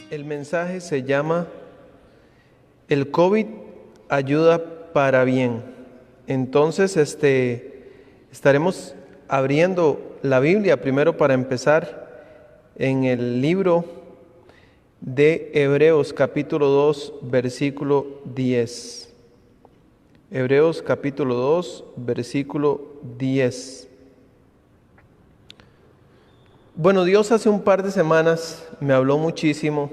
El mensaje se llama El COVID ayuda para bien. Entonces, estaremos abriendo la Biblia primero para empezar en el libro de Hebreos capítulo 2, versículo 10. Hebreos capítulo 2, versículo 10. Bueno, Dios hace un par de semanas me habló muchísimo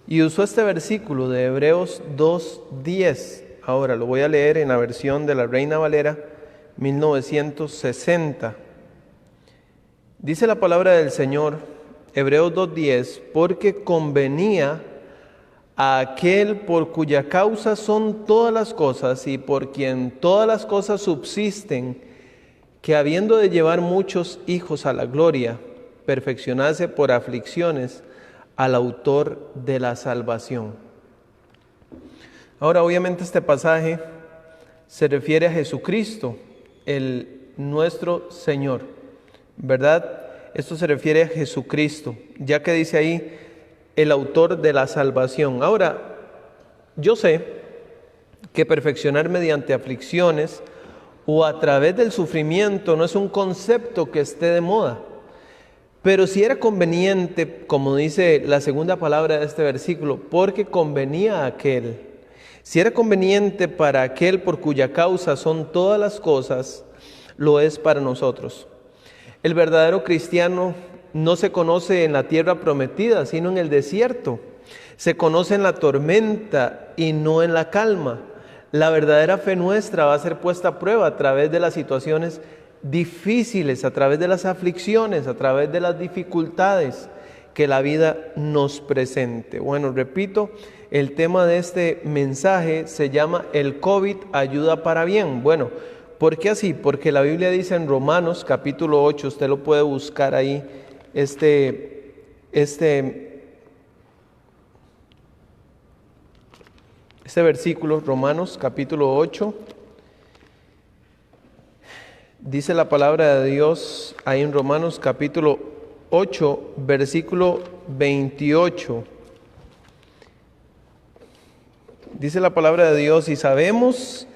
y usó este versículo de Hebreos 2:10. Ahora lo voy a leer en la versión de la Reina Valera 1960. Dice la palabra del Señor, Hebreos 2:10, porque convenía a aquel por cuya causa son todas las cosas y por quien todas las cosas subsisten, que habiendo de llevar muchos hijos a la gloria, perfeccionarse por aflicciones al autor de la salvación. Ahora, obviamente este pasaje se refiere a Jesucristo, nuestro Señor, ¿verdad? Esto se refiere a Jesucristo, ya que dice ahí el autor de la salvación. Ahora, yo sé que perfeccionar mediante aflicciones o a través del sufrimiento no es un concepto que esté de moda. Pero si era conveniente, como dice la segunda palabra de este versículo, porque convenía a aquel. Si era conveniente para aquel por cuya causa son todas las cosas, lo es para nosotros. El verdadero cristiano no se conoce en la tierra prometida, sino en el desierto. Se conoce en la tormenta y no en la calma. La verdadera fe nuestra va a ser puesta a prueba a través de las situaciones difíciles, a través de las aflicciones, a través de las dificultades que la vida nos presente. Bueno, repito, el tema de este mensaje se llama El COVID ayuda para bien. Bueno, ¿por qué así? Porque la Biblia dice en Romanos capítulo 8, usted lo puede buscar ahí, este versículo, Romanos capítulo 8, dice la palabra de Dios ahí en Romanos capítulo 8, versículo 28. Dice la palabra de Dios, y sabemos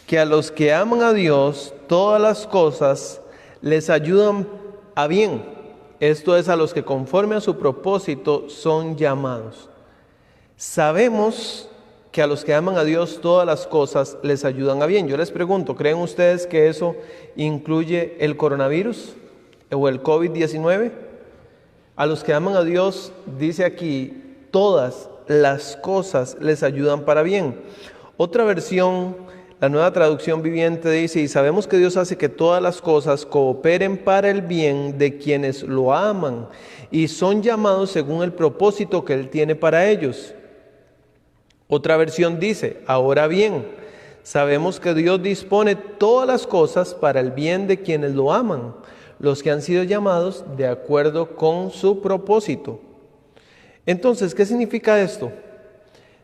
que a los que aman a Dios, todas las cosas les ayudan a bien. Esto es, a los que conforme a su propósito son llamados. Sabemos que a los que aman a Dios todas las cosas les ayudan a bien. Yo les pregunto, ¿creen ustedes que eso incluye el coronavirus o el COVID-19? A los que aman a Dios, dice aquí, todas las cosas les ayudan para bien. Otra versión, la Nueva Traducción Viviente, dice, y sabemos que Dios hace que todas las cosas cooperen para el bien de quienes lo aman y son llamados según el propósito que Él tiene para ellos. Otra versión dice, ahora bien, sabemos que Dios dispone todas las cosas para el bien de quienes lo aman, los que han sido llamados de acuerdo con su propósito. Entonces, ¿qué significa esto?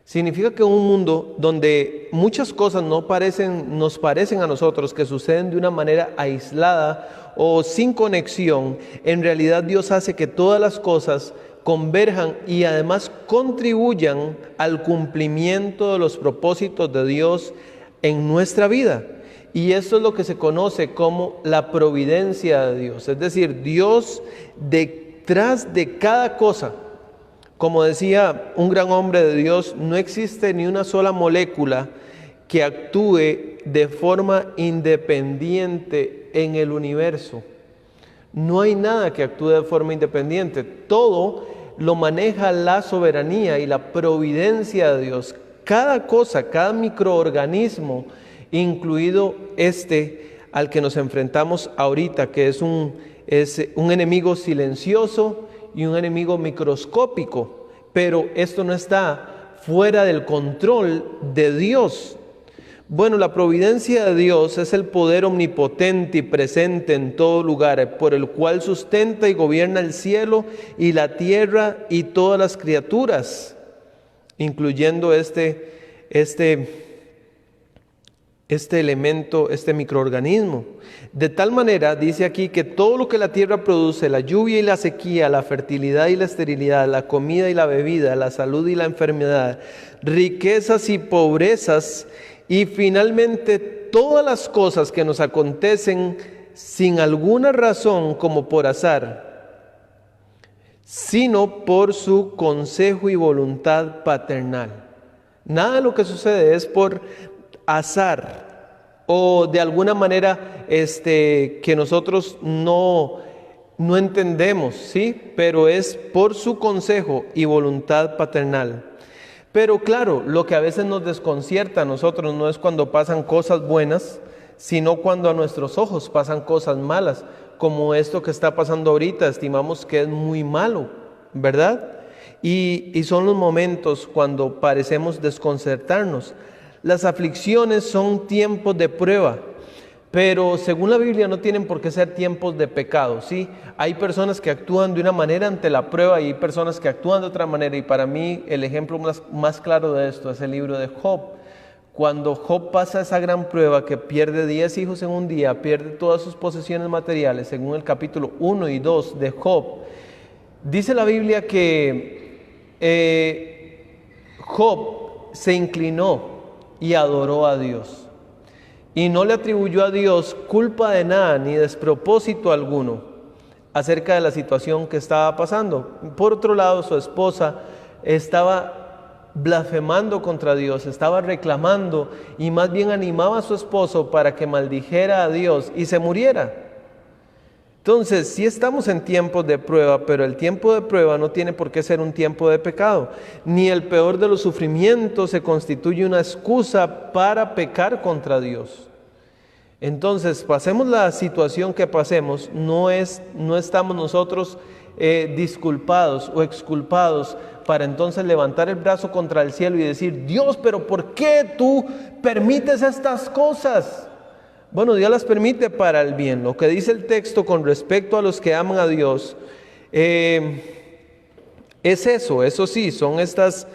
Significa que en un mundo donde muchas cosas nos parecen a nosotros que suceden de una manera aislada o sin conexión, en realidad Dios hace que todas las cosas converjan y además contribuyan al cumplimiento de los propósitos de Dios en nuestra vida. Y esto es lo que se conoce como la providencia de Dios. Es decir, Dios detrás de cada cosa. Como decía un gran hombre de Dios, no existe ni una sola molécula que actúe de forma independiente en el universo. No hay nada que actúe de forma independiente. Todo lo maneja la soberanía y la providencia de Dios. Cada cosa, cada microorganismo, incluido al que nos enfrentamos ahorita, que es un enemigo silencioso y un enemigo microscópico, pero esto no está fuera del control de Dios. Bueno, la providencia de Dios es el poder omnipotente y presente en todo lugar, por el cual sustenta y gobierna el cielo y la tierra y todas las criaturas, incluyendo este elemento, este microorganismo. De tal manera, dice aquí, que todo lo que la tierra produce, la lluvia y la sequía, la fertilidad y la esterilidad, la comida y la bebida, la salud y la enfermedad, riquezas y pobrezas, y finalmente todas las cosas que nos acontecen sin alguna razón como por azar, sino por su consejo y voluntad paternal. Nada de lo que sucede es por azar o de alguna manera que nosotros no entendemos, ¿sí? Pero es por su consejo y voluntad paternal. Pero claro, lo que a veces nos desconcierta a nosotros no es cuando pasan cosas buenas, sino cuando a nuestros ojos pasan cosas malas, como esto que está pasando ahorita. Estimamos que es muy malo, ¿verdad? Y son los momentos cuando parecemos desconcertarnos. Las aflicciones son tiempos de prueba, pero según la Biblia no tienen por qué ser tiempos de pecado, ¿sí? Hay personas que actúan de una manera ante la prueba y hay personas que actúan de otra manera. Y para mí el ejemplo más claro de esto es el libro de Job. Cuando Job pasa esa gran prueba que pierde 10 hijos en un día, pierde todas sus posesiones materiales, según el capítulo 1 y 2 de Job, dice la Biblia que Job se inclinó y adoró a Dios. Y no le atribuyó a Dios culpa de nada ni despropósito alguno acerca de la situación que estaba pasando. Por otro lado, su esposa estaba blasfemando contra Dios, estaba reclamando y más bien animaba a su esposo para que maldijera a Dios y se muriera. Entonces, sí estamos en tiempos de prueba, pero el tiempo de prueba no tiene por qué ser un tiempo de pecado. Ni el peor de los sufrimientos se constituye una excusa para pecar contra Dios. Entonces, pasemos la situación que pasemos, no estamos nosotros disculpados o exculpados para entonces levantar el brazo contra el cielo y decir: Dios, pero ¿por qué tú permites estas cosas? Bueno, Dios las permite para el bien. Lo que dice el texto con respecto a los que aman a Dios es eso sí, son estas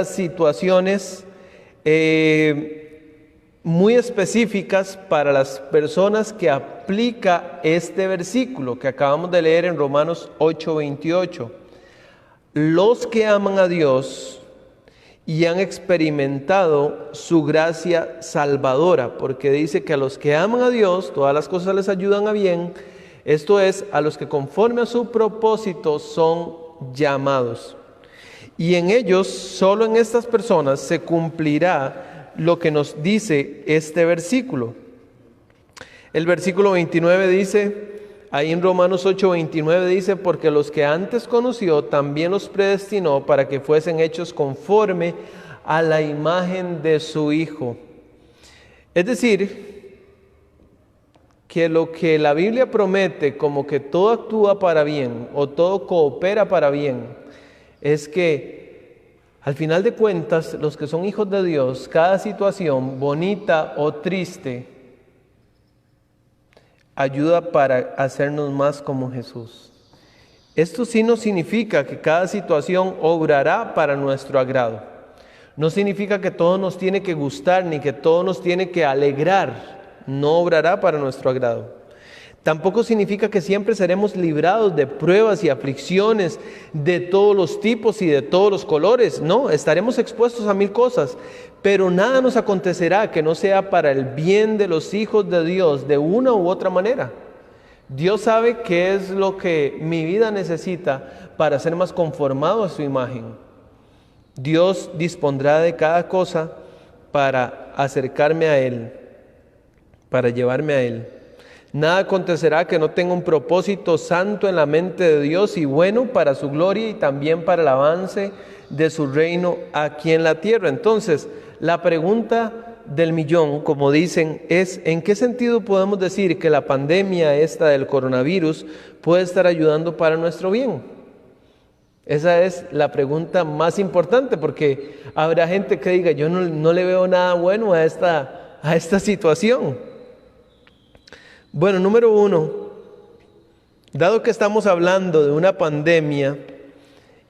situaciones muy específicas para las personas que aplica este versículo que acabamos de leer en Romanos 8:28. Los que aman a Dios y han experimentado su gracia salvadora, porque dice que a los que aman a Dios todas las cosas les ayudan a bien, esto es, a los que conforme a su propósito son llamados. Y en ellos, solo en estas personas, se cumplirá lo que nos dice este versículo. El versículo 29 dice, ahí en Romanos 8:29 dice: porque los que antes conoció también los predestinó para que fuesen hechos conforme a la imagen de su Hijo. Es decir, que lo que la Biblia promete como que todo actúa para bien o todo coopera para bien, es que al final de cuentas los que son hijos de Dios, cada situación bonita o triste ayuda para hacernos más como Jesús. Esto sí no significa que cada situación obrará para nuestro agrado. No significa que todo nos tiene que gustar ni que todo nos tiene que alegrar. No obrará para nuestro agrado. Tampoco significa que siempre seremos librados de pruebas y aflicciones de todos los tipos y de todos los colores. No, estaremos expuestos a 1000 cosas, pero nada nos acontecerá que no sea para el bien de los hijos de Dios de una u otra manera. Dios sabe qué es lo que mi vida necesita para ser más conformado a su imagen. Dios dispondrá de cada cosa para acercarme a Él, para llevarme a Él. Nada acontecerá que no tenga un propósito santo en la mente de Dios y bueno para su gloria y también para el avance de su reino aquí en la tierra. Entonces, la pregunta del millón, como dicen, es: ¿en qué sentido podemos decir que la pandemia esta del coronavirus puede estar ayudando para nuestro bien? Esa es la pregunta más importante, porque habrá gente que diga: yo no le veo nada bueno a esta situación. Bueno, número 1, dado que estamos hablando de una pandemia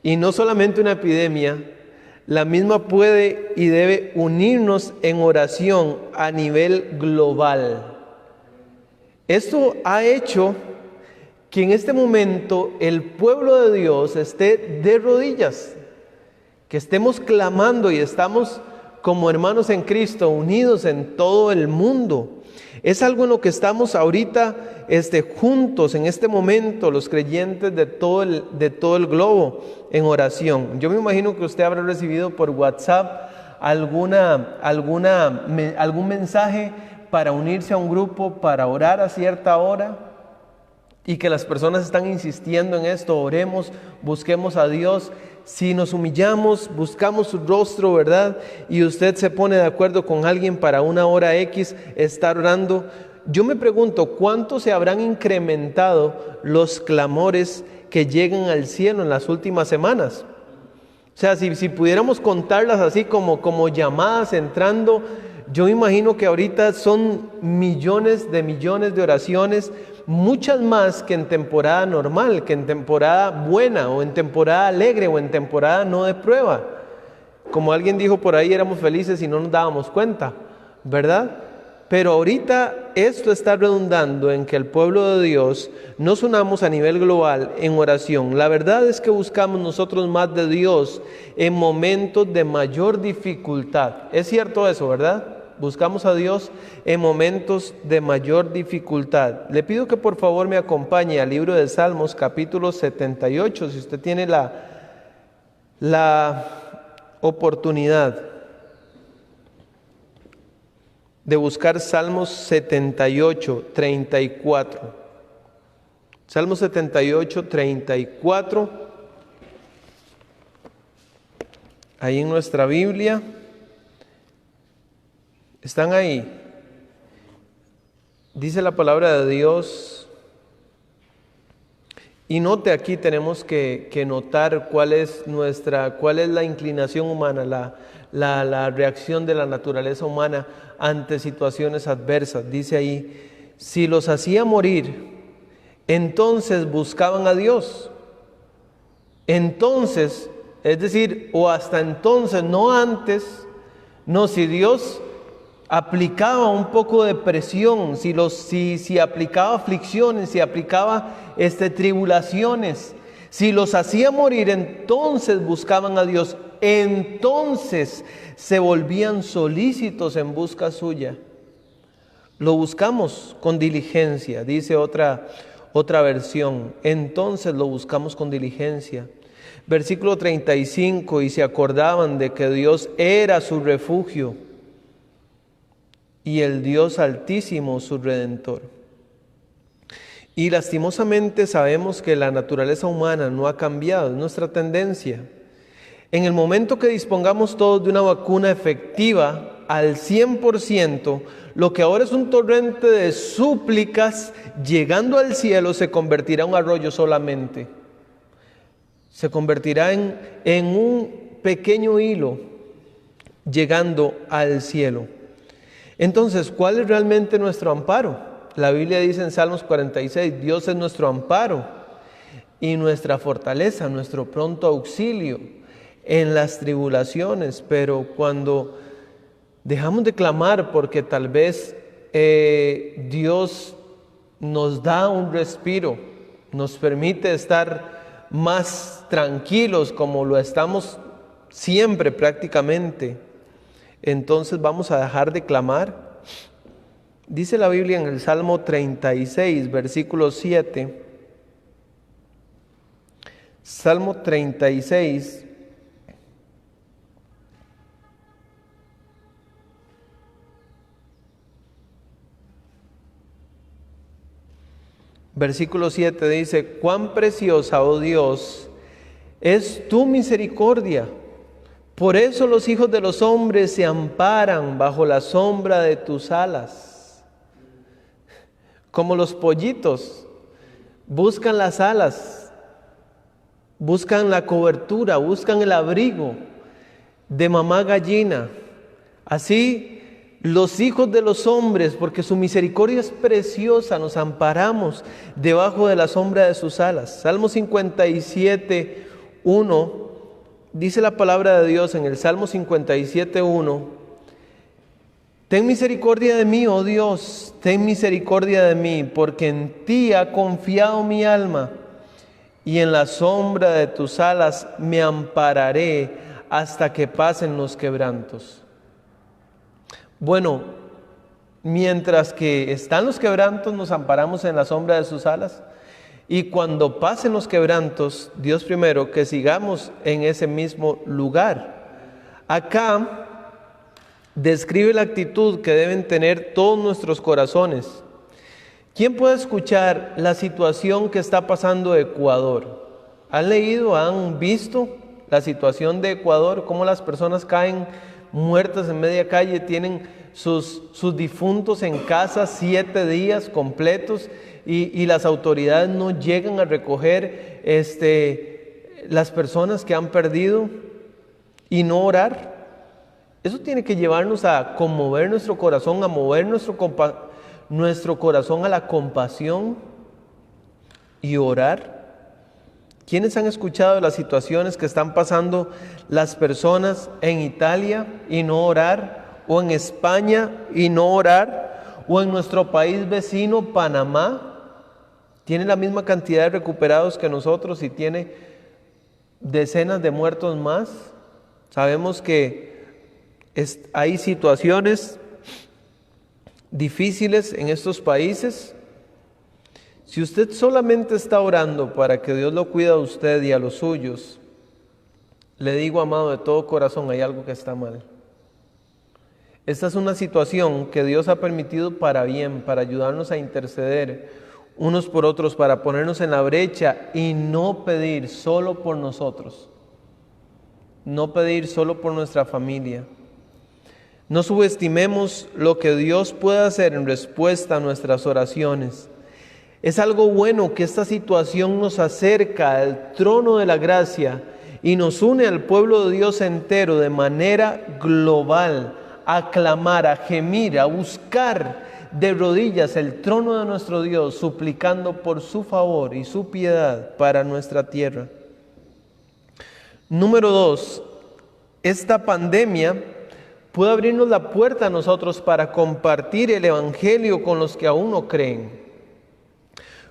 y no solamente una epidemia, la misma puede y debe unirnos en oración a nivel global. Esto ha hecho que en este momento el pueblo de Dios esté de rodillas, que estemos clamando y estamos como hermanos en Cristo, unidos en todo el mundo. Es algo en lo que estamos ahorita juntos en este momento, los creyentes de todo el globo, en oración. Yo me imagino que usted habrá recibido por WhatsApp algún mensaje para unirse a un grupo, para orar a cierta hora, y que las personas están insistiendo en esto: oremos, busquemos a Dios. Si nos humillamos, buscamos su rostro, ¿verdad? Y usted se pone de acuerdo con alguien para una hora X estar orando. Yo me pregunto, ¿cuánto se habrán incrementado los clamores que llegan al cielo en las últimas semanas? O sea, si pudiéramos contarlas así como llamadas entrando, yo me imagino que ahorita son millones de oraciones, muchas más que en temporada normal, que en temporada buena, o en temporada alegre, o en temporada no de prueba. Como alguien dijo por ahí, éramos felices y no nos dábamos cuenta, ¿verdad? Pero ahorita esto está redundando en que el pueblo de Dios nos unamos a nivel global en oración. La verdad es que buscamos nosotros más de Dios en momentos de mayor dificultad. Es cierto eso, ¿verdad? Buscamos a Dios en momentos de mayor dificultad. Le pido que por favor me acompañe al libro de Salmos, capítulo 78, si usted tiene la oportunidad de buscar Salmos 78, 34. Salmos 78, 34. Ahí en nuestra Biblia. ¿Están ahí? Dice la palabra de Dios. Y note, aquí tenemos que notar cuál es la inclinación humana, la reacción de la naturaleza humana ante situaciones adversas. Dice ahí: si los hacía morir, entonces buscaban a Dios. Entonces, es decir, o hasta entonces, no antes. No, si Dios aplicaba un poco de presión, si aplicaba aflicciones, si aplicaba tribulaciones, si los hacía morir, entonces buscaban a Dios, entonces se volvían solícitos en busca suya. Lo buscamos con diligencia, dice otra versión, entonces lo buscamos con diligencia. Versículo 35, y se acordaban de que Dios era su refugio y el Dios Altísimo su Redentor. Y lastimosamente sabemos que la naturaleza humana no ha cambiado, es nuestra tendencia. En el momento que dispongamos todos de una vacuna efectiva al 100%, lo que ahora es un torrente de súplicas llegando al cielo se convertirá en un arroyo solamente. Se convertirá en un pequeño hilo llegando al cielo. Entonces, ¿cuál es realmente nuestro amparo? La Biblia dice en Salmos 46, Dios es nuestro amparo y nuestra fortaleza, nuestro pronto auxilio en las tribulaciones. Pero cuando dejamos de clamar porque tal vez Dios nos da un respiro, nos permite estar más tranquilos como lo estamos siempre prácticamente, entonces vamos a dejar de clamar. Dice la Biblia en el Salmo 36, versículo 7. Salmo 36, versículo 7 dice: cuán preciosa, oh Dios, es tu misericordia. Por eso los hijos de los hombres se amparan bajo la sombra de tus alas. Como los pollitos, buscan las alas, buscan la cobertura, buscan el abrigo de mamá gallina. Así los hijos de los hombres, porque su misericordia es preciosa, nos amparamos debajo de la sombra de sus alas. Salmo 57, 1. dice la palabra de Dios en el Salmo 57:1: ten misericordia de mí, oh Dios, ten misericordia de mí, porque en ti ha confiado mi alma, y en la sombra de tus alas me ampararé hasta que pasen los quebrantos. Bueno, mientras que están los quebrantos, nos amparamos en la sombra de sus alas. Y cuando pasen los quebrantos, Dios primero, que sigamos en ese mismo lugar. Acá describe la actitud que deben tener todos nuestros corazones. ¿Quién puede escuchar la situación que está pasando Ecuador? ¿Han leído, han visto la situación de Ecuador? Cómo las personas caen muertas en media calle, tienen sus difuntos en casa 7 días completos y las autoridades no llegan a recoger las personas que han perdido y no orar. Eso tiene que llevarnos a conmover nuestro corazón, a mover nuestro corazón a la compasión y orar. ¿Quiénes han escuchado las situaciones que están pasando las personas en Italia y no orar? ¿O en España y no orar? ¿O en nuestro país vecino, Panamá? Tiene la misma cantidad de recuperados que nosotros y tiene decenas de muertos más. Sabemos que hay situaciones difíciles en estos países. Si usted solamente está orando para que Dios lo cuide a usted y a los suyos, le digo, amado, de todo corazón, hay algo que está mal. Esta es una situación que Dios ha permitido para bien, para ayudarnos a interceder unos por otros, para ponernos en la brecha y no pedir solo por nosotros, no pedir solo por nuestra familia. No subestimemos lo que Dios puede hacer en respuesta a nuestras oraciones. Es algo bueno que esta situación nos acerca al trono de la gracia y nos une al pueblo de Dios entero de manera global, a clamar, a gemir, a buscar de rodillas el trono de nuestro Dios, suplicando por su favor y su piedad para nuestra tierra. Número 2, esta pandemia puede abrirnos la puerta a nosotros para compartir el evangelio con los que aún no creen,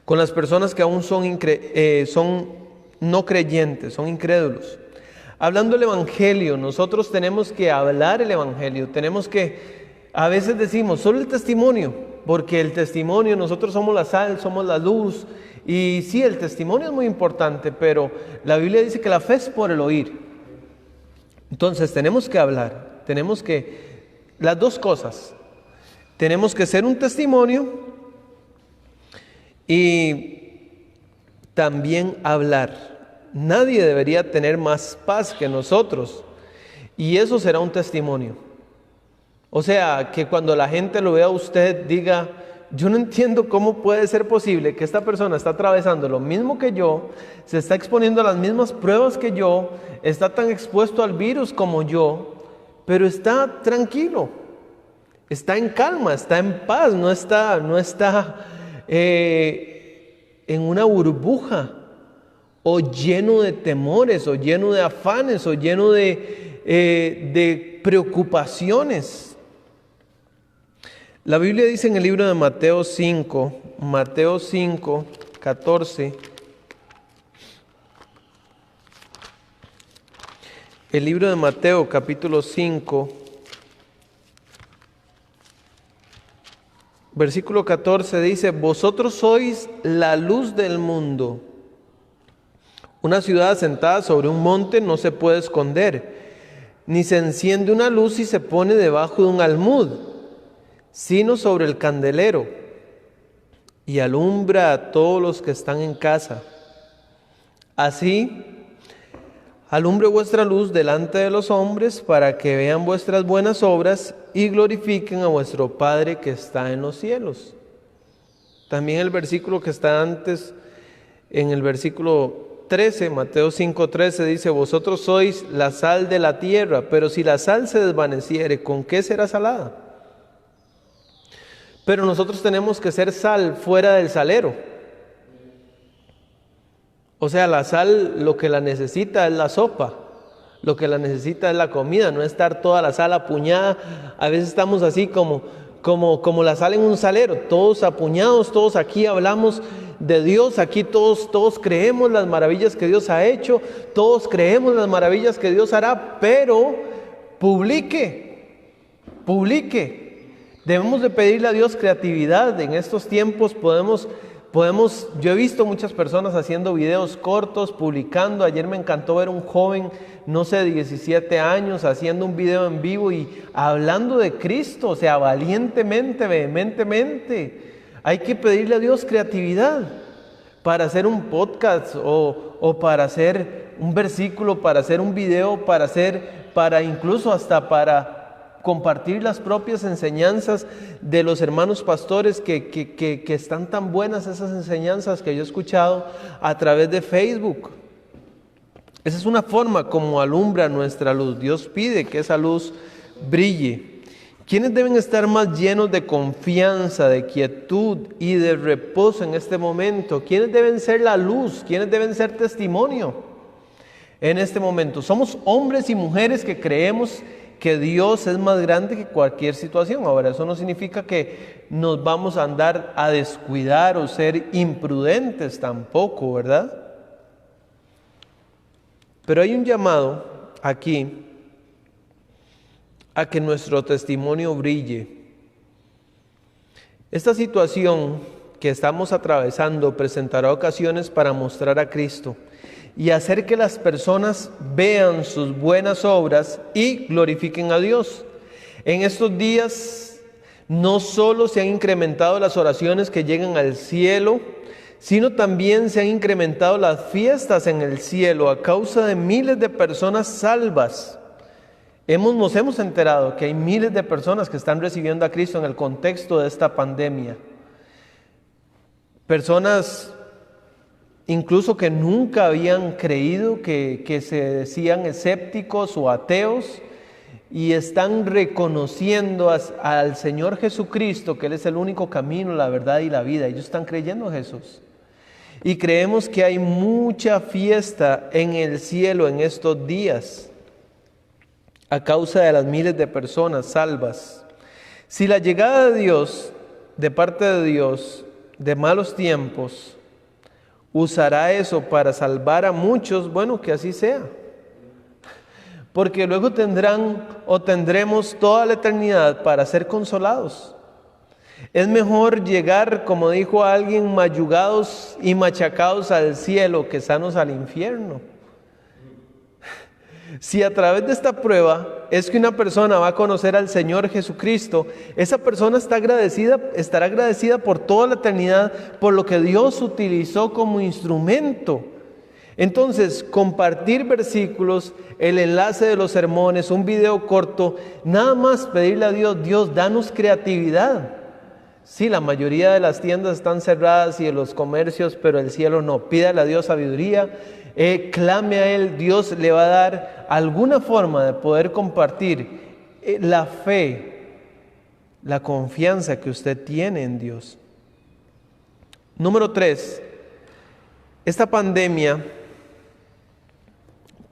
con las personas que aún son no creyentes, son incrédulos. Hablando del evangelio, nosotros tenemos que hablar el evangelio, a veces decimos solo el testimonio, porque el testimonio, nosotros somos la sal, somos la luz, y sí, el testimonio es muy importante, pero la Biblia dice que la fe es por el oír. Entonces tenemos que hablar. Las dos cosas, tenemos que ser un testimonio y también hablar. Nadie debería tener más paz que nosotros y eso será un testimonio. O sea, que cuando la gente lo vea a usted diga, yo no entiendo cómo puede ser posible que esta persona está atravesando lo mismo que yo, se está exponiendo a las mismas pruebas que yo, está tan expuesto al virus como yo, pero está tranquilo, está en calma, está en paz, no está en una burbuja, o lleno de temores, o lleno de afanes, o lleno de preocupaciones. La Biblia dice en el libro de Mateo 5, 14, el libro de Mateo capítulo 5, versículo 14 dice, vosotros sois la luz del mundo. Una ciudad asentada sobre un monte no se puede esconder, ni se enciende una luz y se pone debajo de un almud, sino sobre el candelero, y alumbra a todos los que están en casa. Así, alumbre vuestra luz delante de los hombres, para que vean vuestras buenas obras y glorifiquen a vuestro Padre que está en los cielos. También el versículo que está antes, en el versículo 13, Mateo 5:13 dice, vosotros sois la sal de la tierra, pero si la sal se desvaneciere, ¿con qué será salada? Pero nosotros tenemos que ser sal fuera del salero. O sea, la sal lo que la necesita es la sopa. lo que la necesita es la comida, no estar toda la sala apuñada. A veces estamos así como la sal en un salero, todos apuñados, todos aquí hablamos de Dios, aquí todos creemos las maravillas que Dios ha hecho, todos creemos las maravillas que Dios hará, pero publique. Debemos de pedirle a Dios creatividad. En estos tiempos podemos, yo he visto muchas personas haciendo videos cortos, publicando. Ayer me encantó ver un joven, no sé, de 17 años, haciendo un video en vivo y hablando de Cristo, o sea, valientemente, vehementemente. Hay que pedirle a Dios creatividad para hacer un podcast o para hacer un versículo, para hacer un video, para incluso hasta para compartir las propias enseñanzas de los hermanos pastores que están tan buenas esas enseñanzas que yo he escuchado a través de Facebook. Esa es una forma como alumbra nuestra luz. Dios pide que esa luz brille. ¿Quiénes deben estar más llenos de confianza, de quietud y de reposo en este momento? ¿Quiénes deben ser la luz? ¿Quiénes deben ser testimonio en este momento? Somos hombres y mujeres que creemos que Dios es más grande que cualquier situación. Ahora, eso no significa que nos vamos a andar a descuidar o ser imprudentes tampoco, ¿verdad? Pero hay un llamado aquí a que nuestro testimonio brille. Esta situación que estamos atravesando presentará ocasiones para mostrar a Cristo y hacer que las personas vean sus buenas obras y glorifiquen a Dios. En estos días no solo se han incrementado las oraciones que llegan al cielo, sino también se han incrementado las fiestas en el cielo a causa de miles de personas salvas. Nos hemos enterado que hay miles de personas que están recibiendo a Cristo en el contexto de esta pandemia. Personas incluso que nunca habían creído, que se decían escépticos o ateos, y están reconociendo al Señor Jesucristo, que Él es el único camino, la verdad y la vida. Ellos están creyendo en Jesús. Y creemos que hay mucha fiesta en el cielo en estos días, a causa de las miles de personas salvas. Si la llegada de Dios, de parte de Dios, de malos tiempos, usará eso para salvar a muchos, bueno, que así sea. Porque luego tendremos toda la eternidad para ser consolados. Es mejor llegar, como dijo alguien, mayugados y machacados al cielo que sanos al infierno. Si a través de esta prueba es que una persona va a conocer al Señor Jesucristo, esa persona estará agradecida por toda la eternidad por lo que Dios utilizó como instrumento. Entonces, compartir versículos, el enlace de los sermones, un video corto, nada más pedirle a Dios, Dios, danos creatividad. Sí, la mayoría de las tiendas están cerradas y de los comercios, pero el cielo no. Pídale a Dios sabiduría, clame a Él, Dios le va a dar alguna forma de poder compartir la fe, la confianza que usted tiene en Dios. Número 3, esta pandemia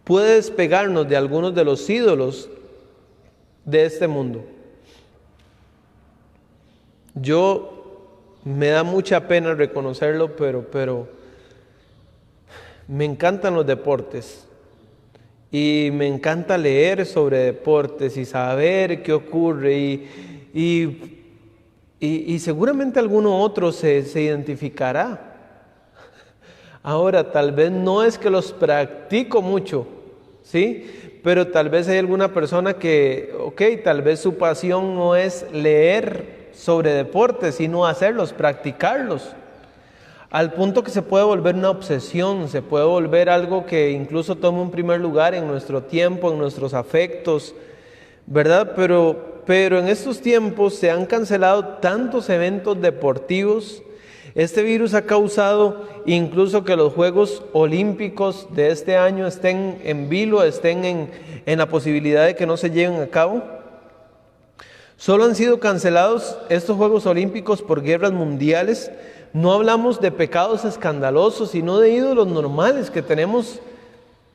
puede despegarnos de algunos de los ídolos de este mundo. Me da mucha pena reconocerlo, pero me encantan los deportes y me encanta leer sobre deportes y saber qué ocurre y seguramente alguno otro se identificará. Ahora, tal vez no es que los practico mucho, ¿sí? Pero tal vez hay alguna persona que, tal vez su pasión no es leer sobre deportes, sino hacerlos, practicarlos. Al punto que se puede volver una obsesión, se puede volver algo que incluso toma un primer lugar en nuestro tiempo, en nuestros afectos, ¿verdad? Pero en estos tiempos se han cancelado tantos eventos deportivos. Este virus ha causado incluso que los Juegos Olímpicos de este año estén en vilo, estén en la posibilidad de que no se lleven a cabo. Solo han sido cancelados estos Juegos Olímpicos por guerras mundiales. No hablamos de pecados escandalosos, sino de ídolos normales que tenemos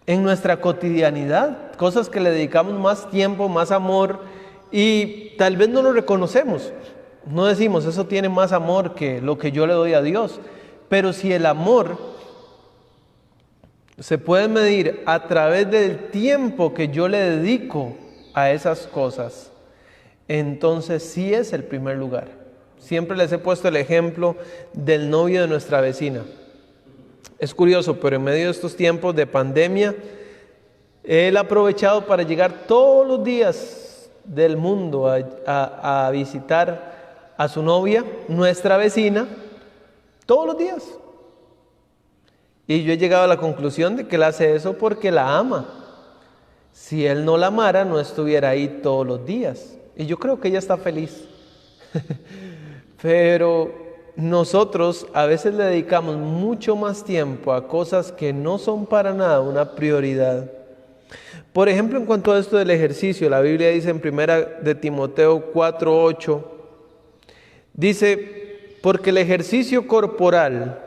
en nuestra cotidianidad, cosas que le dedicamos más tiempo, más amor, y tal vez no lo reconocemos. No decimos, eso tiene más amor que lo que yo le doy a Dios. Pero si el amor se puede medir a través del tiempo que yo le dedico a esas cosas, entonces sí es el primer lugar. Siempre les he puesto el ejemplo del novio de nuestra vecina. Es curioso, pero en medio de estos tiempos de pandemia, él ha aprovechado para llegar todos los días del mundo a visitar a su novia, nuestra vecina, todos los días. Y yo he llegado a la conclusión de que él hace eso porque la ama. Si él no la amara, no estuviera ahí todos los días. Y yo creo que ella está feliz. Pero nosotros a veces le dedicamos mucho más tiempo a cosas que no son para nada una prioridad. Por ejemplo, en cuanto a esto del ejercicio, la Biblia dice en 1 de Timoteo 4:8, dice, porque el ejercicio corporal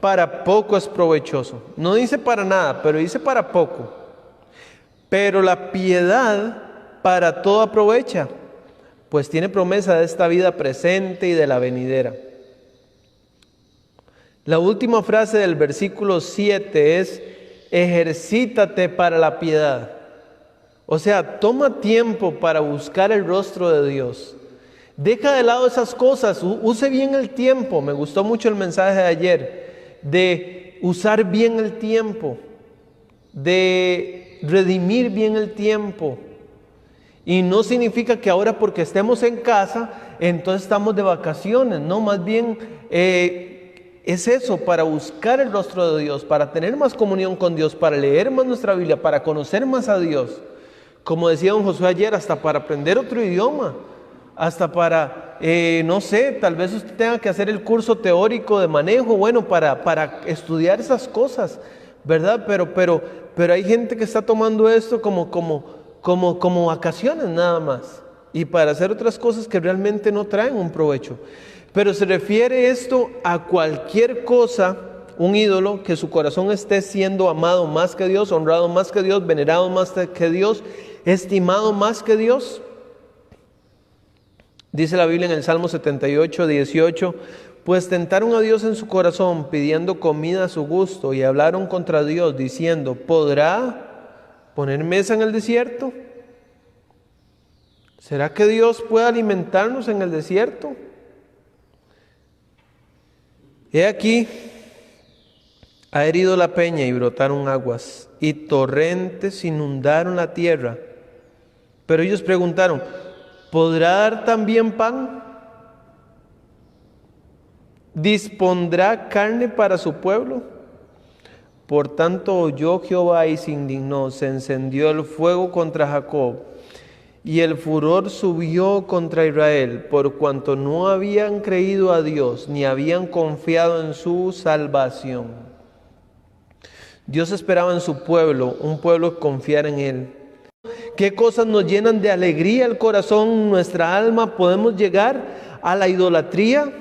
para poco es provechoso. No dice para nada, pero dice para poco. Pero la piedad para todo aprovecha, pues tiene promesa de esta vida presente y de la venidera. La última frase del versículo 7 es, ejercítate para la piedad. O sea, toma tiempo para buscar el rostro de Dios. Deja de lado esas cosas, use bien el tiempo. Me gustó mucho el mensaje de ayer, de usar bien el tiempo, de redimir bien el tiempo. Y no significa que ahora porque estemos en casa, entonces estamos de vacaciones. No, más bien es eso, para buscar el rostro de Dios, para tener más comunión con Dios, para leer más nuestra Biblia, para conocer más a Dios. Como decía don Josué ayer, hasta para aprender otro idioma, hasta para, no sé, tal vez usted tenga que hacer el curso teórico de manejo, bueno, para estudiar esas cosas, ¿verdad? Pero hay gente que está tomando esto como vacaciones nada más, y para hacer otras cosas que realmente no traen un provecho. Pero se refiere esto a cualquier cosa, un ídolo, que su corazón esté siendo amado más que Dios, honrado más que Dios, venerado más que Dios, estimado más que Dios. Dice la Biblia en el Salmo 78:18, pues tentaron a Dios en su corazón, pidiendo comida a su gusto, y hablaron contra Dios, diciendo, ¿podrá poner mesa en el desierto? ¿Será que Dios puede alimentarnos en el desierto? He aquí, ha herido la peña y brotaron aguas, y torrentes inundaron la tierra. Pero ellos preguntaron, ¿podrá dar también pan? ¿Dispondrá carne para su pueblo? Por tanto oyó Jehová y se indignó, se encendió el fuego contra Jacob, y el furor subió contra Israel, por cuanto no habían creído a Dios, ni habían confiado en su salvación. Dios esperaba en su pueblo, un pueblo que confiara en Él. ¿Qué cosas nos llenan de alegría el corazón, nuestra alma? Podemos llegar a la idolatría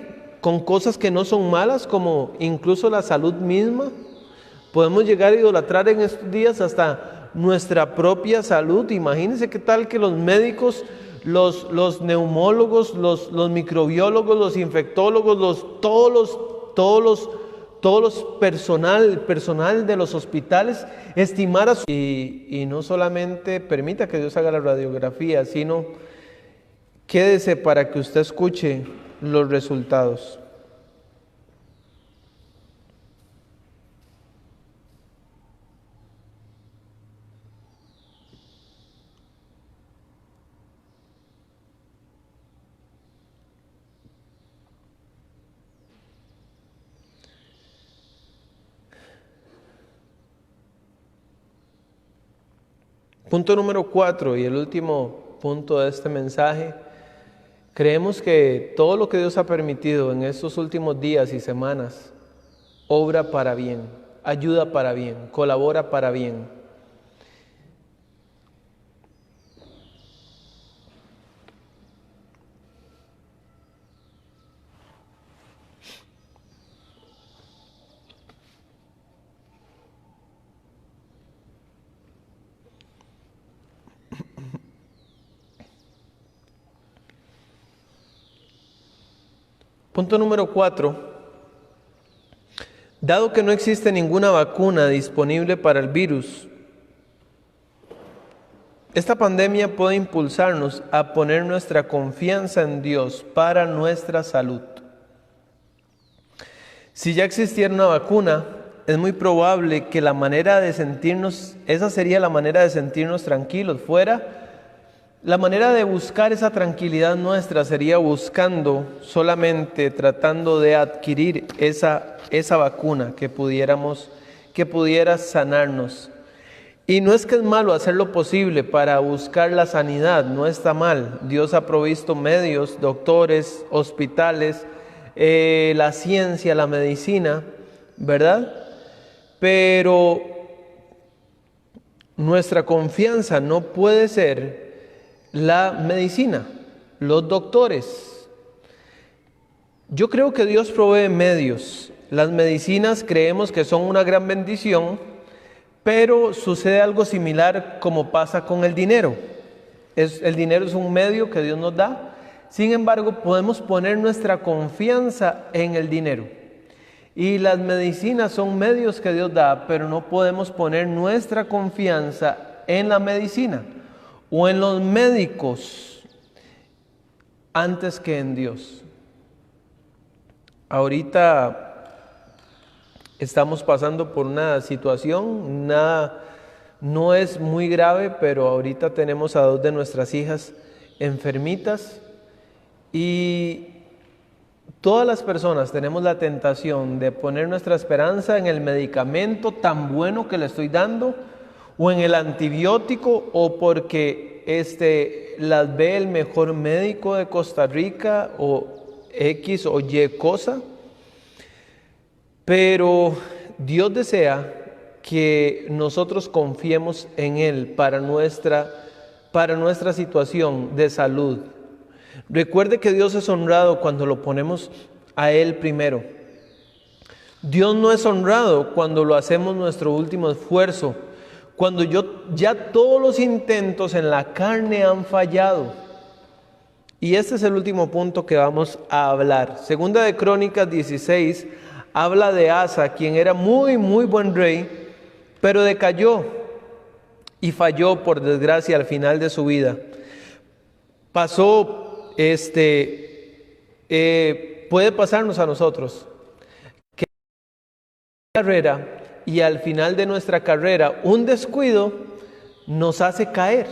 con cosas que no son malas, como incluso la salud misma. Podemos llegar a idolatrar en estos días hasta nuestra propia salud. Imagínense qué tal que los médicos, los neumólogos, los microbiólogos, los infectólogos, todos los personal de los hospitales estimara y no solamente permita que Dios haga la radiografía, sino quédese para que usted escuche los resultados. Punto número 4 y el último punto de este mensaje. Creemos que todo lo que Dios ha permitido en estos últimos días y semanas obra para bien, ayuda para bien, colabora para bien. Punto número 4. Dado que no existe ninguna vacuna disponible para el virus, esta pandemia puede impulsarnos a poner nuestra confianza en Dios para nuestra salud. Si ya existiera una vacuna, es muy probable que la manera de sentirnos, esa sería la manera de sentirnos tranquilos. La manera de buscar esa tranquilidad nuestra sería buscando solamente, tratando de adquirir esa vacuna que pudiera sanarnos. Y no es que es malo hacer lo posible para buscar la sanidad, no está mal. Dios ha provisto medios, doctores, hospitales, la ciencia, la medicina, ¿verdad? Pero nuestra confianza no puede ser la medicina, los doctores. Yo creo que Dios provee medios. Las medicinas creemos que son una gran bendición, pero sucede algo similar como pasa con el dinero. El dinero es un medio que Dios nos da. Sin embargo, podemos poner nuestra confianza en el dinero. Y las medicinas son medios que Dios da, pero no podemos poner nuestra confianza en la medicina o en los médicos antes que en Dios. Ahorita estamos pasando por una situación, no es muy grave, pero ahorita tenemos a 2 de nuestras hijas enfermitas y todas las personas tenemos la tentación de poner nuestra esperanza en el medicamento tan bueno que le estoy dando o en el antibiótico o porque las ve el mejor médico de Costa Rica o X o Y cosa. Pero Dios desea que nosotros confiemos en Él para nuestra situación de salud. Recuerde que Dios es honrado cuando lo ponemos a Él primero. Dios no es honrado cuando lo hacemos nuestro último esfuerzo, cuando ya todos los intentos en la carne han fallado. Y este es el último punto que vamos a hablar. Segunda de Crónicas 16 habla de Asa, quien era muy, muy buen rey, pero decayó y falló por desgracia al final de su vida. Puede pasarnos a nosotros que carrera y al final de nuestra carrera un descuido nos hace caer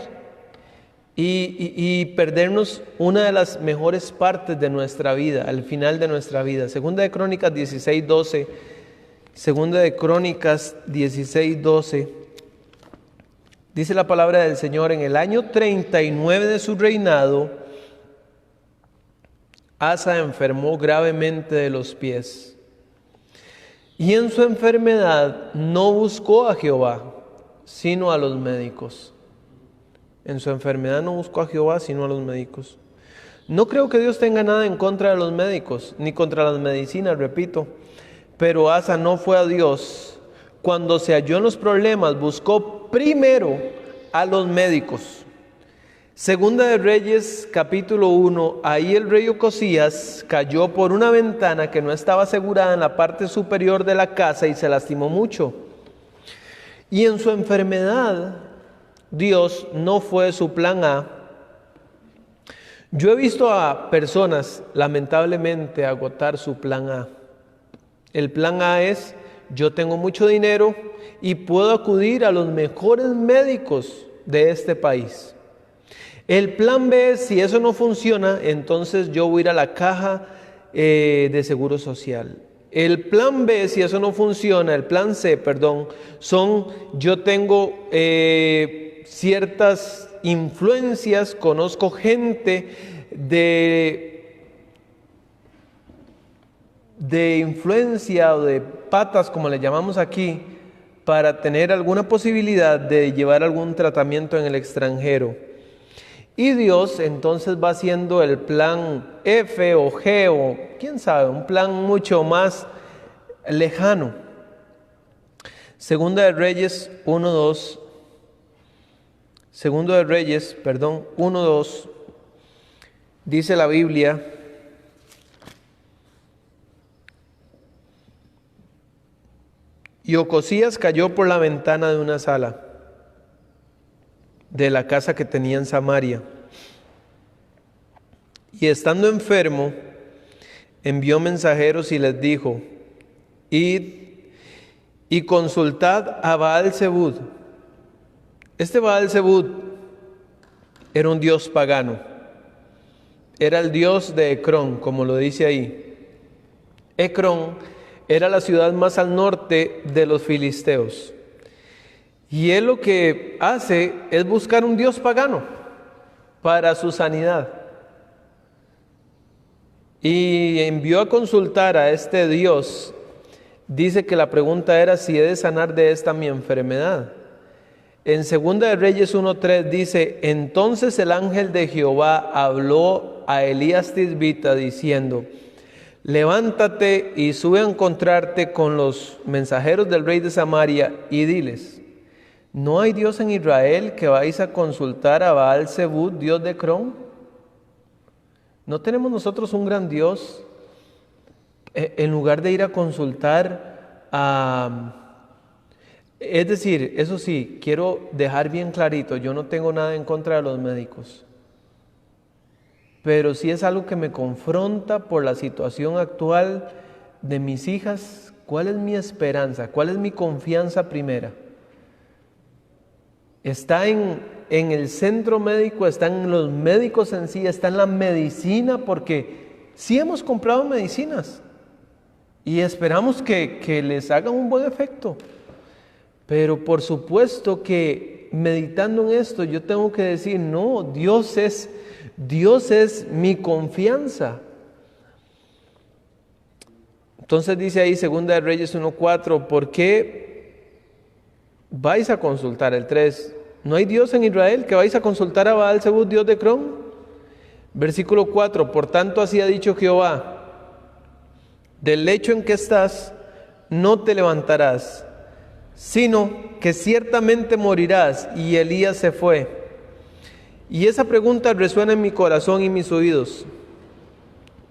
y perdernos una de las mejores partes de nuestra vida, al final de nuestra vida. Segunda de Crónicas 16:12, Segunda de Crónicas 16:12, dice la palabra del Señor: en el año 39 de su reinado, Asa enfermó gravemente de los pies, y en su enfermedad no buscó a Jehová, sino a los médicos. En su enfermedad no buscó a Jehová, sino a los médicos. No creo que Dios tenga nada en contra de los médicos, ni contra las medicinas, repito. Pero Asa no fue a Dios. Cuando se halló en los problemas, buscó primero a los médicos. Segunda de Reyes, capítulo 1, ahí el rey Ocosías cayó por una ventana que no estaba asegurada en la parte superior de la casa y se lastimó mucho. Y en su enfermedad, Dios no fue su plan A. Yo he visto a personas lamentablemente agotar su plan A. El plan A es: yo tengo mucho dinero y puedo acudir a los mejores médicos de este país. El plan B es: si eso no funciona, entonces yo voy a ir a la caja de seguro social. El plan B, si eso no funciona, el plan C, yo tengo ciertas influencias, conozco gente de influencia o de patas, como le llamamos aquí, para tener alguna posibilidad de llevar algún tratamiento en el extranjero. Y Dios entonces va haciendo el plan F o G o quién sabe, un plan mucho más lejano. Segunda de Reyes 1:2. Segundo de Reyes, 1:2, dice la Biblia: Y Ocosías cayó por la ventana de una sala de la casa que tenía en Samaria. Y estando enfermo, envió mensajeros y les dijo: id y consultad a Baal-Zebub. Este Baal-Zebub era un dios pagano. Era el dios de Ecrón, como lo dice ahí. Ecrón era la ciudad más al norte de los filisteos. Y él lo que hace es buscar un dios pagano para su sanidad. Y envió a consultar a este dios. Dice que la pregunta era si he de sanar de esta mi enfermedad. En 2 de Reyes 1:3 dice: entonces el ángel de Jehová habló a Elías Tisbita diciendo: levántate y sube a encontrarte con los mensajeros del rey de Samaria y diles: ¿no hay Dios en Israel que vais a consultar a Baal-Zebub, dios de Ecrón? ¿No tenemos nosotros un gran Dios? En lugar de ir a consultar a... Es decir, eso sí, quiero dejar bien clarito, yo no tengo nada en contra de los médicos. Pero sí es algo que me confronta por la situación actual de mis hijas. ¿Cuál es mi esperanza? ¿Cuál es mi confianza primera? ¿Está en el centro médico? ¿Está en los médicos en sí? ¿Está en la medicina? Porque sí hemos comprado medicinas y esperamos que les hagan un buen efecto. Pero por supuesto que meditando en esto yo tengo que decir: no, Dios es mi confianza. Entonces dice ahí 2 de Reyes 1:4, ¿por qué vais a consultar? El 3, ¿no hay Dios en Israel que vais a consultar a Baal-Zebub, dios de Ecrón? Versículo 4, por tanto así ha dicho Jehová: del lecho en que estás no te levantarás, sino que ciertamente morirás. Y Elías se fue. Y esa pregunta resuena en mi corazón y mis oídos.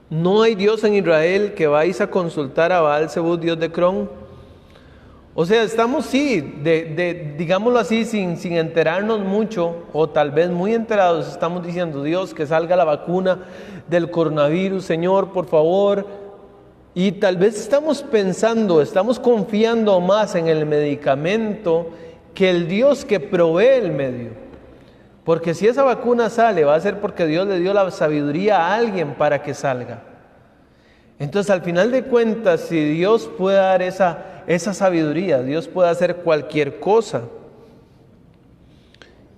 ¿No hay Dios en Israel que vais a consultar a Baal-Zebub, dios de Ecrón? O sea, estamos digámoslo así, sin enterarnos mucho, o tal vez muy enterados, estamos diciendo: Dios, que salga la vacuna del coronavirus, Señor, por favor. Y tal vez estamos confiando más en el medicamento que el Dios que provee el medio. Porque si esa vacuna sale, va a ser porque Dios le dio la sabiduría a alguien para que salga. Entonces, al final de cuentas, si Dios puede dar esa sabiduría, Dios puede hacer cualquier cosa.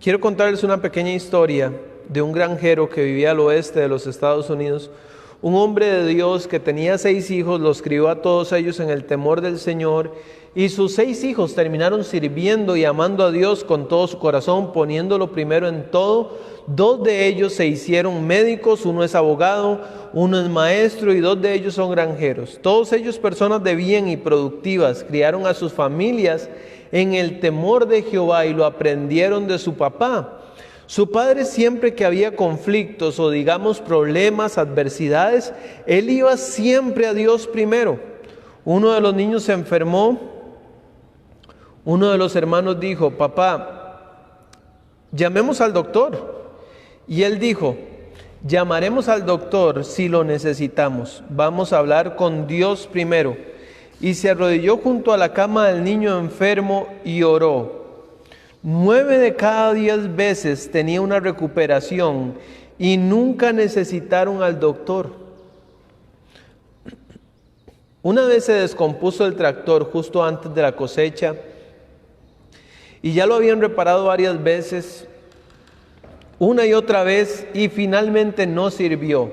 Quiero contarles una pequeña historia de un granjero que vivía al oeste de los Estados Unidos. Un hombre de Dios que tenía 6 hijos, los crió a todos ellos en el temor del Señor, y sus 6 hijos terminaron sirviendo y amando a Dios con todo su corazón, poniéndolo primero en todo. 2 de ellos se hicieron médicos, uno es abogado, uno es maestro y 2 de ellos son granjeros. Todos ellos personas de bien y productivas, criaron a sus familias en el temor de Jehová y lo aprendieron de su papá. Su padre, siempre que había conflictos o digamos problemas, adversidades, él iba siempre a Dios primero. Uno de los niños se enfermó. Uno de los hermanos dijo: papá, llamemos al doctor. Y él dijo: llamaremos al doctor si lo necesitamos. Vamos a hablar con Dios primero. Y se arrodilló junto a la cama del niño enfermo y oró. 9 de cada 10 veces tenía una recuperación y nunca necesitaron al doctor. Una vez se descompuso el tractor justo antes de la cosecha y ya lo habían reparado varias veces, una y otra vez, y finalmente no sirvió.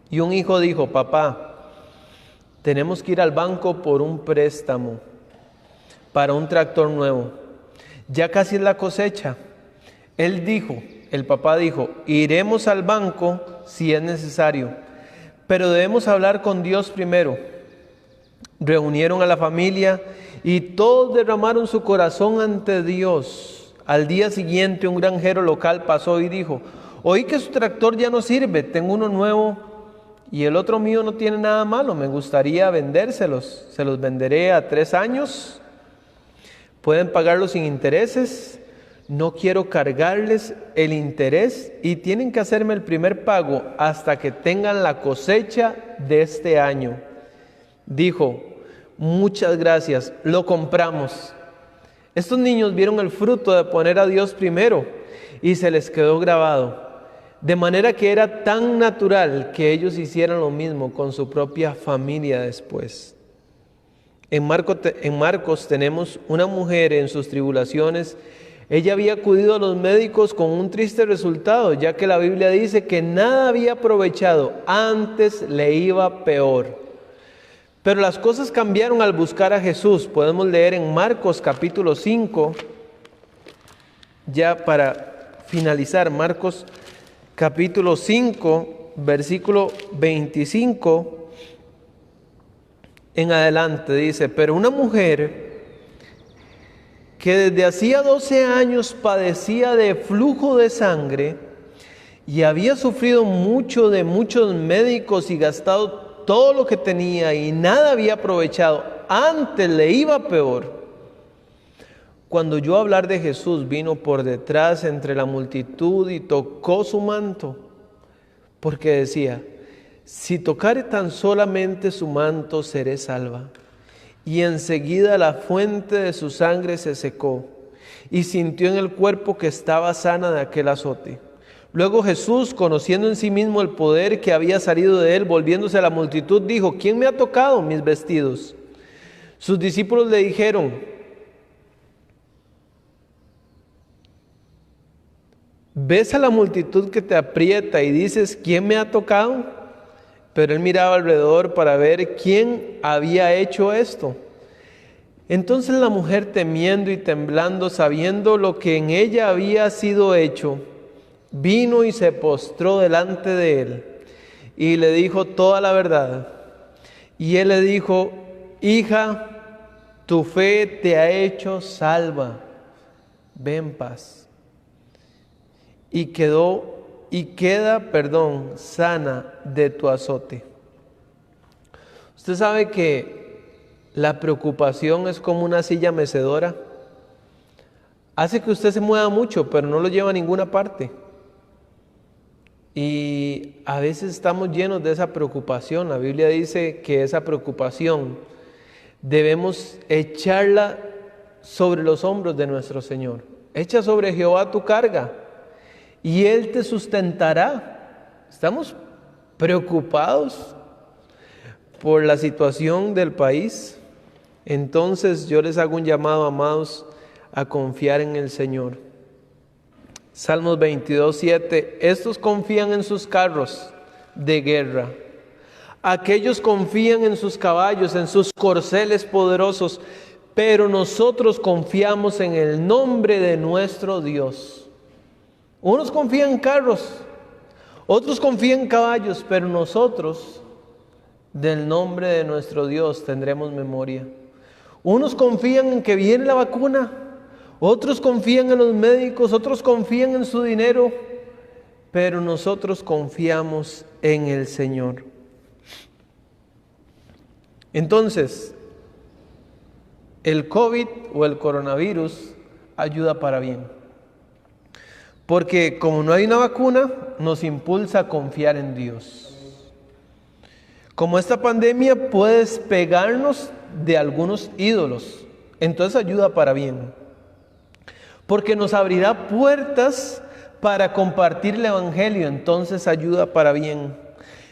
Y un hijo dijo: papá, tenemos que ir al banco por un préstamo para un tractor nuevo. Ya casi es la cosecha. El papá dijo: iremos al banco si es necesario, pero debemos hablar con Dios primero. Reunieron a la familia y todos derramaron su corazón ante Dios. Al día siguiente un granjero local pasó y dijo: oí que su tractor ya no sirve, tengo uno nuevo y el otro mío no tiene nada malo, me gustaría vendérselos, se los venderé a 3 años, pueden pagarlos sin intereses, no quiero cargarles el interés y tienen que hacerme el primer pago hasta que tengan la cosecha de este año. Dijo, muchas gracias, lo compramos. Estos niños vieron el fruto de poner a Dios primero y se les quedó grabado. De manera que era tan natural que ellos hicieran lo mismo con su propia familia después. En Marcos tenemos una mujer en sus tribulaciones. Ella había acudido a los médicos con un triste resultado, ya que la Biblia dice que nada había aprovechado, antes le iba peor. Pero las cosas cambiaron al buscar a Jesús. Podemos leer en Marcos capítulo 5, ya para finalizar, Marcos capítulo 5, versículo 25 en adelante, dice, pero una mujer que desde hacía 12 años padecía de flujo de sangre y había sufrido mucho de muchos médicos y gastado todo lo que tenía y nada había aprovechado, antes le iba peor. Cuando oyó hablar de Jesús, vino por detrás entre la multitud y tocó su manto, porque decía, si tocare tan solamente su manto, seré salva. Y enseguida la fuente de su sangre se secó, y sintió en el cuerpo que estaba sana de aquel azote. Luego Jesús, conociendo en sí mismo el poder que había salido de él, volviéndose a la multitud, dijo, ¿quién me ha tocado mis vestidos? Sus discípulos le dijeron, ¿ves a la multitud que te aprieta y dices, ¿quién me ha tocado? Pero él miraba alrededor para ver quién había hecho esto. Entonces la mujer, temiendo y temblando, sabiendo lo que en ella había sido hecho, vino y se postró delante de él y le dijo toda la verdad. Y él le dijo, hija, tu fe te ha hecho salva, ve en paz. Y queda, sana de tu azote. Usted sabe que la preocupación es como una silla mecedora. Hace que usted se mueva mucho, pero no lo lleva a ninguna parte. Y a veces estamos llenos de esa preocupación. La Biblia dice que esa preocupación debemos echarla sobre los hombros de nuestro Señor. Echa sobre Jehová tu carga y Él te sustentará. Estamos preocupados por la situación del país. Entonces yo les hago un llamado, amados, a confiar en el Señor. Salmos 22:7. Estos confían en sus carros de guerra. Aquellos confían en sus caballos, en sus corceles poderosos. Pero nosotros confiamos en el nombre de nuestro Dios. Unos confían en carros, otros confían en caballos, pero nosotros del nombre de nuestro Dios tendremos memoria. Unos confían en que viene la vacuna, otros confían en los médicos, otros confían en su dinero, pero nosotros confiamos en el Señor. Entonces, el COVID o el coronavirus ayuda para bien. Porque como no hay una vacuna, nos impulsa a confiar en Dios. Como esta pandemia puede despegarnos de algunos ídolos, entonces ayuda para bien. Porque nos abrirá puertas para compartir el Evangelio, entonces ayuda para bien.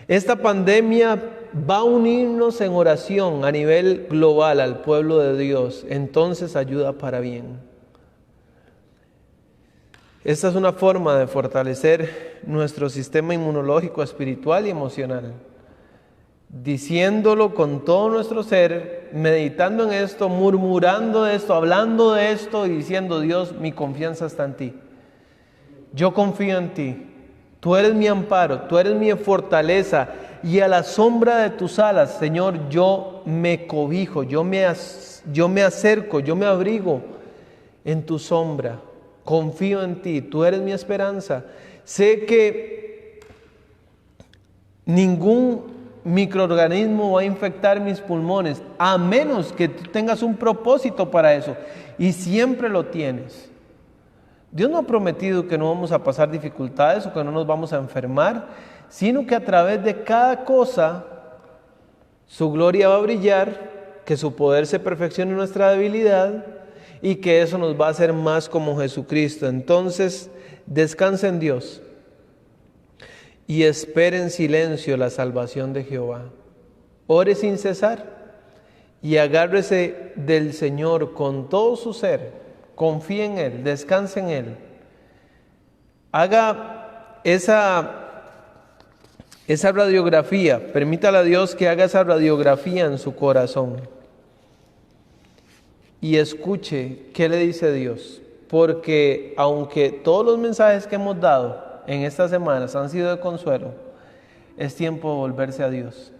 Esta pandemia va a unirnos en oración a nivel global al pueblo de Dios, entonces ayuda para bien. Esta es una forma de fortalecer nuestro sistema inmunológico, espiritual y emocional. Diciéndolo con todo nuestro ser, meditando en esto, murmurando de esto, hablando de esto y diciendo, Dios, mi confianza está en ti. Yo confío en ti. Tú eres mi amparo, tú eres mi fortaleza. Y a la sombra de tus alas, Señor, yo me cobijo, yo me acerco, yo me abrigo en tu sombra. Confío en ti, tú eres mi esperanza. Sé que ningún microorganismo va a infectar mis pulmones, a menos que tú tengas un propósito para eso, y siempre lo tienes. Dios no ha prometido que no vamos a pasar dificultades o que no nos vamos a enfermar, sino que a través de cada cosa su gloria va a brillar, que su poder se perfeccione en nuestra debilidad y que eso nos va a hacer más como Jesucristo. Entonces, descansa en Dios y espere en silencio la salvación de Jehová. Ore sin cesar y agárrese del Señor con todo su ser. Confíe en Él, descanse en Él. Haga esa radiografía, permítale a Dios que haga esa radiografía en su corazón. Y escuche qué le dice Dios. Porque aunque todos los mensajes que hemos dado en estas semanas han sido de consuelo, es tiempo de volverse a Dios.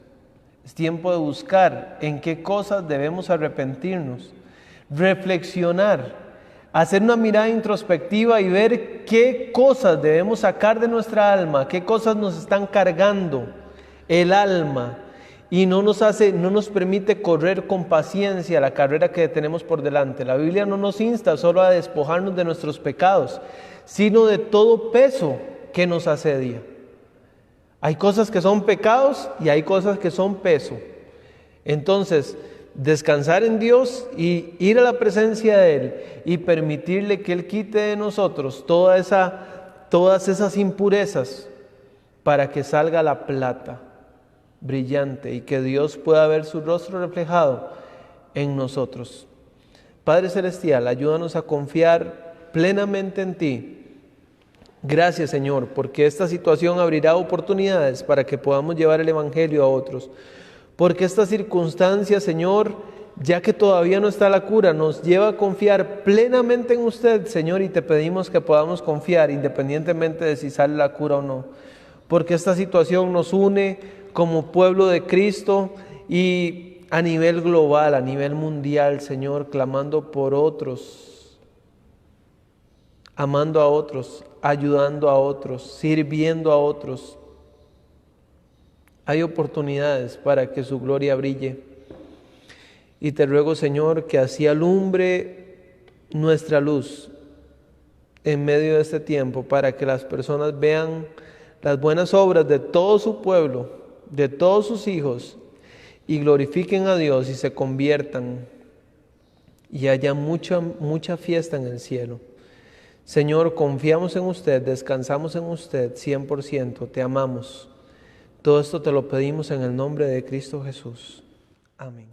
Es tiempo de buscar en qué cosas debemos arrepentirnos, reflexionar, hacer una mirada introspectiva y ver qué cosas debemos sacar de nuestra alma, qué cosas nos están cargando el alma y no nos permite correr con paciencia la carrera que tenemos por delante. La Biblia no nos insta solo a despojarnos de nuestros pecados, sino de todo peso que nos asedia. Hay cosas que son pecados y hay cosas que son peso. Entonces, descansar en Dios y ir a la presencia de Él y permitirle que Él quite de nosotros todas esas impurezas para que salga la plata brillante y que Dios pueda ver su rostro reflejado en nosotros. Padre Celestial, ayúdanos a confiar plenamente en Ti. Gracias, Señor, porque esta situación abrirá oportunidades para que podamos llevar el Evangelio a otros. Porque esta circunstancia, Señor, ya que todavía no está la cura, nos lleva a confiar plenamente en usted, Señor, y te pedimos que podamos confiar independientemente de si sale la cura o no. Porque esta situación nos une como pueblo de Cristo y a nivel global, a nivel mundial, Señor, clamando por otros, amando a otros, ayudando a otros, sirviendo a otros. Hay oportunidades para que su gloria brille. Y te ruego, Señor, que así alumbre nuestra luz en medio de este tiempo, para que las personas vean las buenas obras de todo su pueblo, de todos sus hijos, y glorifiquen a Dios y se conviertan y haya mucha fiesta en el cielo. Señor, confiamos en usted, descansamos en usted 100%, te amamos. Todo esto te lo pedimos en el nombre de Cristo Jesús. Amén.